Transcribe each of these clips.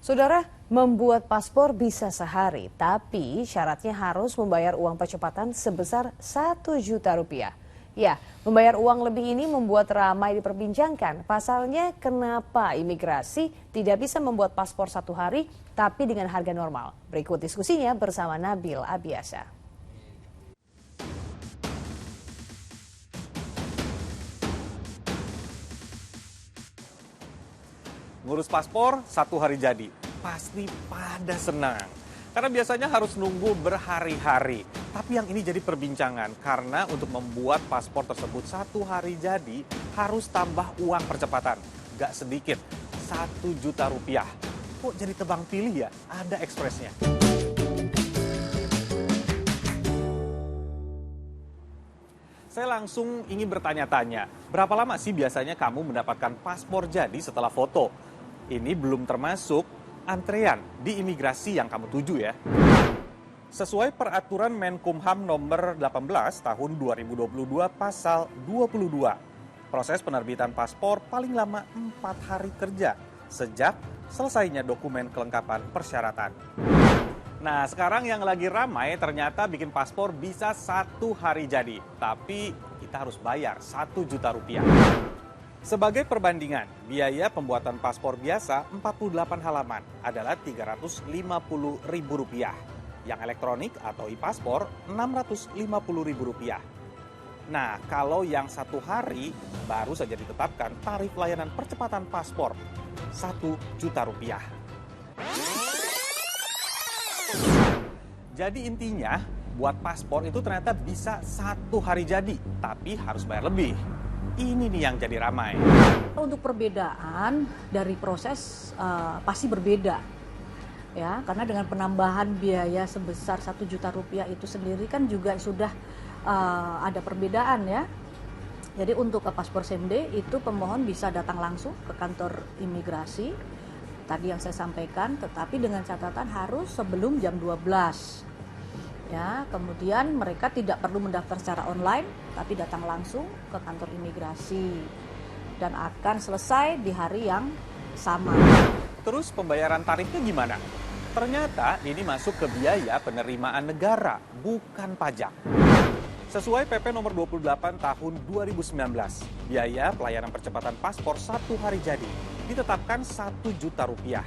Saudara, membuat paspor bisa sehari, tapi syaratnya harus membayar uang percepatan sebesar 1 juta rupiah. Ya, membayar uang lebih ini membuat ramai diperbincangkan. Pasalnya, kenapa imigrasi tidak bisa membuat paspor 1 hari, tapi dengan harga normal? Berikut diskusinya bersama Nabil Abiasa. Ngurus paspor 1 hari jadi, pasti pada senang. Karena biasanya harus nunggu berhari-hari. Tapi yang ini jadi perbincangan karena untuk membuat paspor tersebut 1 hari jadi harus tambah uang percepatan. Gak sedikit, 1 juta rupiah. Kok jadi tebang pilih ya? Ada ekspresnya. Saya langsung ingin bertanya-tanya, berapa lama sih biasanya kamu mendapatkan paspor jadi setelah foto? Ini belum termasuk antrean di imigrasi yang kamu tuju ya. Sesuai peraturan Menkumham nomor 18 tahun 2022 pasal 22, proses penerbitan paspor paling lama 4 hari kerja sejak selesainya dokumen kelengkapan persyaratan. Nah, sekarang yang lagi ramai ternyata bikin paspor bisa 1 hari jadi, tapi kita harus bayar 1 juta rupiah. Sebagai perbandingan, biaya pembuatan paspor biasa 48 halaman adalah Rp350.000. Yang elektronik atau e-paspor Rp650.000. Nah, kalau yang 1 hari baru saja ditetapkan tarif layanan percepatan paspor 1 juta rupiah. Jadi intinya, buat paspor itu ternyata bisa 1 hari jadi, tapi harus bayar lebih. Ini nih yang jadi ramai. Untuk perbedaan dari proses pasti berbeda, ya, karena dengan penambahan biaya sebesar 1 juta rupiah itu sendiri kan juga sudah ada perbedaan ya. Jadi untuk paspor same day itu pemohon bisa datang langsung ke kantor imigrasi, tadi yang saya sampaikan, tetapi dengan catatan harus sebelum jam 12. Ya, kemudian mereka tidak perlu mendaftar secara online, tapi datang langsung ke kantor imigrasi dan akan selesai di hari yang sama. Terus pembayaran tarifnya gimana? Ternyata ini masuk ke biaya penerimaan negara, bukan pajak. Sesuai PP nomor 28 tahun 2019, biaya pelayanan percepatan paspor 1 hari jadi ditetapkan 1 juta rupiah.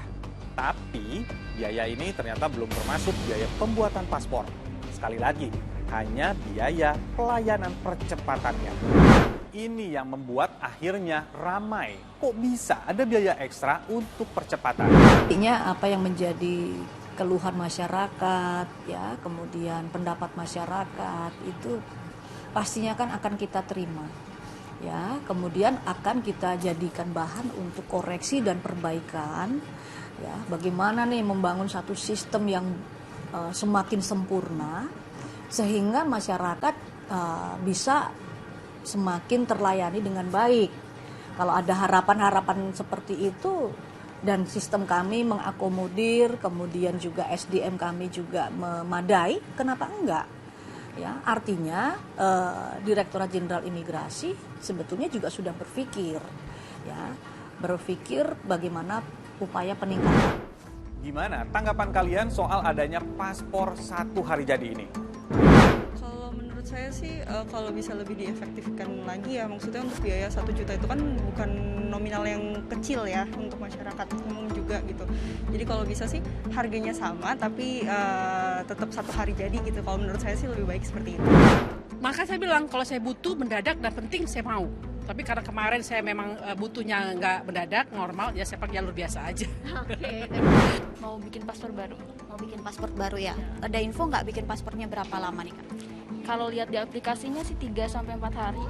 Tapi biaya ini ternyata belum termasuk biaya pembuatan paspor. Sekali lagi, hanya biaya pelayanan percepatannya. Ini yang membuat akhirnya ramai. Kok bisa ada biaya ekstra untuk percepatan? Artinya apa yang menjadi keluhan masyarakat, ya, kemudian pendapat masyarakat itu pastinya kan akan kita terima. Ya, kemudian akan kita jadikan bahan untuk koreksi dan perbaikan. Ya, bagaimana nih membangun satu sistem yang semakin sempurna sehingga masyarakat bisa semakin terlayani dengan baik. Kalau ada harapan-harapan seperti itu dan sistem kami mengakomodir, kemudian juga SDM kami juga memadai, kenapa enggak? Ya, artinya Direktorat Jenderal Imigrasi sebetulnya juga sudah berpikir bagaimana upaya peningkatan. Gimana tanggapan kalian soal adanya paspor 1 hari jadi ini? Kalau menurut saya sih kalau bisa lebih diefektifkan lagi ya, maksudnya untuk biaya 1 juta itu kan bukan nominal yang kecil ya untuk masyarakat umum juga gitu. Jadi kalau bisa sih harganya sama tapi tetap 1 hari jadi gitu. Kalau menurut saya sih lebih baik seperti itu. Maka saya bilang kalau saya butuh mendadak dan penting saya mau. Tapi karena kemarin saya memang butuhnya nggak mendadak, normal, ya saya pakai jalur biasa aja. Oke. Mau bikin paspor baru? Mau bikin paspor baru ya. Ada info nggak bikin paspornya berapa lama nih Kak? Kalau lihat di aplikasinya sih 3-4 hari.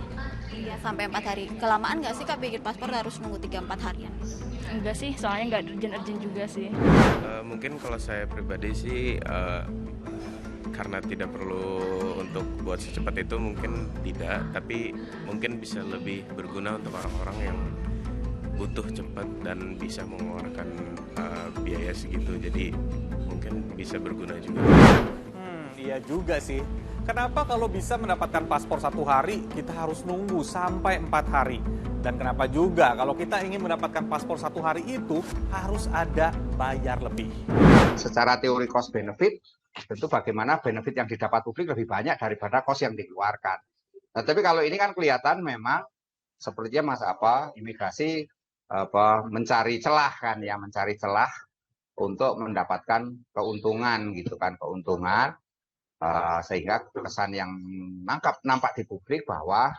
3-4 hari. Kelamaan nggak sih Kak bikin paspor harus nunggu 3-4 harian? Enggak sih, soalnya nggak urgent-urgent juga sih. Mungkin kalau saya pribadi sih karena tidak perlu untuk buat secepat itu mungkin tidak, tapi mungkin bisa lebih berguna untuk orang-orang yang butuh cepat dan bisa mengeluarkan biaya segitu, jadi mungkin bisa berguna juga. Iya juga sih. Kenapa kalau bisa mendapatkan paspor 1 hari, kita harus nunggu sampai 4 hari? Dan kenapa juga kalau kita ingin mendapatkan paspor 1 hari itu harus ada bayar lebih? Secara teori cost benefit, tentu bagaimana benefit yang didapat publik lebih banyak daripada cost yang dikeluarkan. Nah, tapi kalau ini kan kelihatan memang sepertinya imigrasi mencari celah kan ya, mencari celah untuk mendapatkan keuntungan gitu kan, keuntungan sehingga kesan yang nampak di publik bahwa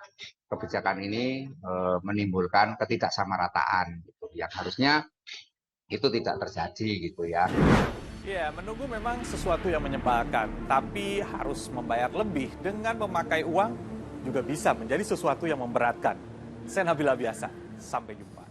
kebijakan ini menimbulkan ketidaksamarataan gitu, yang harusnya itu tidak terjadi gitu ya. Ya, menunggu memang sesuatu yang menyebalkan, tapi harus membayar lebih dengan memakai uang juga bisa menjadi sesuatu yang memberatkan. Saya Nabila Biasa, sampai jumpa.